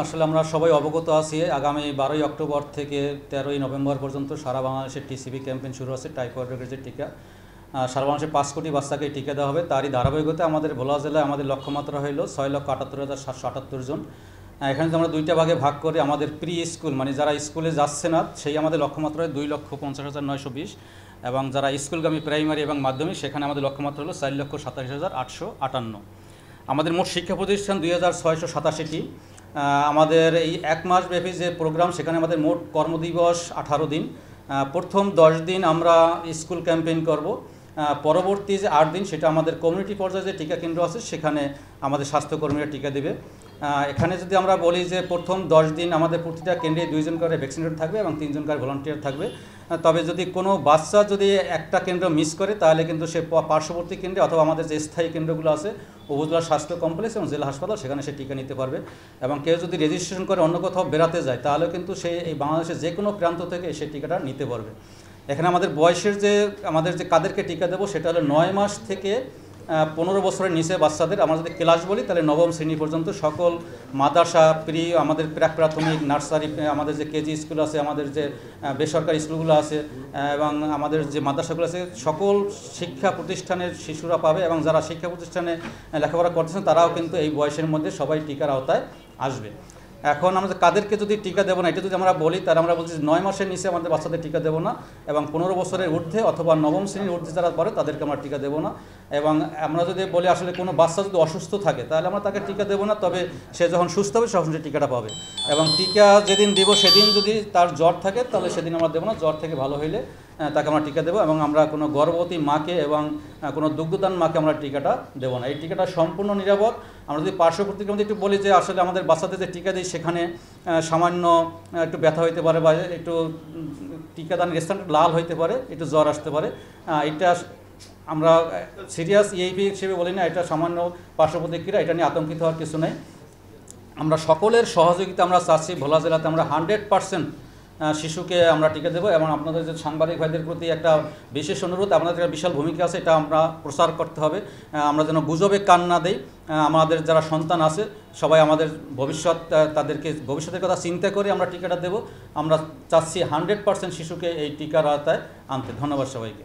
আসলে আমরা সবাই অবগত আছি আগামী 12ই অক্টোবর থেকে 13ই নভেম্বর পর্যন্ত সারা বাংলাদেশে টিসিবি ক্যাম্পেইন শুরু আছে টাইফয়েড রোগের যে টিকা। সারা বাংলাদেশে 5 কোটি বাচ্চাকে টিকা দেওয়া হবে। তারই ধারাবাহিকতা আমাদের ভোলা জেলায় আমাদের লক্ষ্যমাত্রা হইল 6,78,778 জন। এখানে আমরা দুইটা ভাগে ভাগ করে আমাদের প্রি স্কুল মানে যারা স্কুলে যাচ্ছে না সেই আমাদের লক্ষ্যমাত্রা হয় 2,50,920 এবং যারা স্কুলগামী প্রাইমারি এবং মাধ্যমিক সেখানে আমাদের লক্ষ্যমাত্রা হলো 4,87,858। আমাদের মোট শিক্ষা প্রতিষ্ঠান 2,687টি। আমাদের এই এক মাস ব্যাপী যে প্রোগ্রাম সেখানে আমাদের মোট কর্মদিবস 18 দিন। প্রথম 10 দিন আমরা স্কুল ক্যাম্পেইন করব, পরবর্তী যে 8 দিন সেটা আমাদের কমিউনিটি পর্যায়ে যে টিকা কেন্দ্র আছে সেখানে আমাদের স্বাস্থ্যকর্মীরা টিকা দেবে। এখানে যদি আমরা বলি যে প্রথম 10 দিন আমাদের প্রতিটা কেন্দ্রে 2 জন করে ভ্যাকসিনেটর থাকবে এবং 3 জন করে ভলান্টিয়ার থাকবে। তবে যদি কোনো বাচ্চা যদি একটা কেন্দ্র মিস করে তাহলে কিন্তু সে পার্শ্ববর্তী কেন্দ্রে অথবা আমাদের যে স্থায়ী কেন্দ্রগুলো আছে উপজেলা স্বাস্থ্য কমপ্লেক্স এবং জেলা হাসপাতাল সেখানে সে টিকা নিতে পারবে। এবং কেউ যদি রেজিস্ট্রেশন করে অন্য কোথাও বেড়াতে যায় তাহলেও কিন্তু সে এই বাংলাদেশের যে কোনো প্রান্ত থেকে সে টিকাটা নিতে পারবে। এখানে আমাদের বয়সের যে আমাদের যে কাদেরকে টিকা দেবো সেটা হলো 9 মাস থেকে 15 বছরের নিচে বাচ্চাদের। আমরা যদি ক্লাস বলি তাহলে নবম শ্রেণী পর্যন্ত সকল মাদ্রাসা আমাদের প্রাক প্রাথমিক নার্সারি আমাদের যে কেজি স্কুল আছে আমাদের যে বেসরকারি স্কুলগুলো আছে এবং আমাদের যে মাদ্রাসাগুলো আছে সকল শিক্ষা প্রতিষ্ঠানের শিশুরা পাবে এবং যারা শিক্ষা প্রতিষ্ঠানে লেখাপড়া করতেছেন তারাও কিন্তু এই বয়সের মধ্যে সবাই টিকার আওতায় আসবে। এখন আমরা কাদেরকে যদি টিকা দেবো না এটা যদি আমরা বলি তাহলে আমরা বলছি 9 মাসের নিচে আমাদের বাচ্চাদের টিকা দেবো না এবং 15 বছরের ঊর্ধ্বে অথবা নবম শ্রেণীর ঊর্ধ্বে যারা পড়ে তাদেরকে আমরা টিকা দেবো না। এবং আমরা যদি বলি আসলে কোনো বাচ্চা যদি অসুস্থ থাকে তাহলে আমরা তাকে টিকা দেবো না, তবে সে যখন সুস্থ হবে তখন সে টিকাটা পাবে। এবং টিকা যেদিন দেবো সেদিন যদি তার জ্বর থাকে তাহলে সেদিন আমরা দেবো না, জ্বর থেকে ভালো হইলে তাকে আমরা টিকা দেবো। এবং আমরা কোনো গর্ভবতী মাকে এবং কোনো দুগ্ধদান মাকে আমরা টিকাটা দেবো না। এই টিকাটা সম্পূর্ণ নিরাপদ। আমরা যদি পার্শ্ব প্রতিক্রিয়া একটু বলি যে আসলে আমাদের বাচ্চাদের যে টিকা দিই সেখানে সামান্য একটু ব্যথা হইতে পারে বা একটু টিকাদানের স্থানটা লাল হইতে পারে, একটু জ্বর আসতে পারে। এটা আমরা সিরিয়াস ইএপি হিসেবে বলি না, এটা সামান্য পার্শ্ব প্রতিক্রিয়া, এটা নিয়ে আতঙ্কিত হওয়ার কিছু নেই। আমরা সকলের সহযোগিতা আমরা চাচ্ছি ভোলা জেলাতে আমরা 100% শিশুকে আমরা টিকা দেবো। এবং আপনাদের যে সাংবাদিক ভাইদের প্রতি একটা বিশেষ অনুরোধ, আপনাদের একটা বিশাল ভূমিকা আছে, এটা আমরা প্রচার করতে হবে। আমরা যেন গুজবে কান না দেই। আমাদের যারা সন্তান আছে সবাই আমাদের ভবিষ্যৎ, তাদেরকে ভবিষ্যতের কথা চিন্তা করে আমরা টিকাটা দেব। আমরা চাচ্ছি 100% শিশুকে এই টিকার আওতায় আনতে। ধন্যবাদ সবাইকে।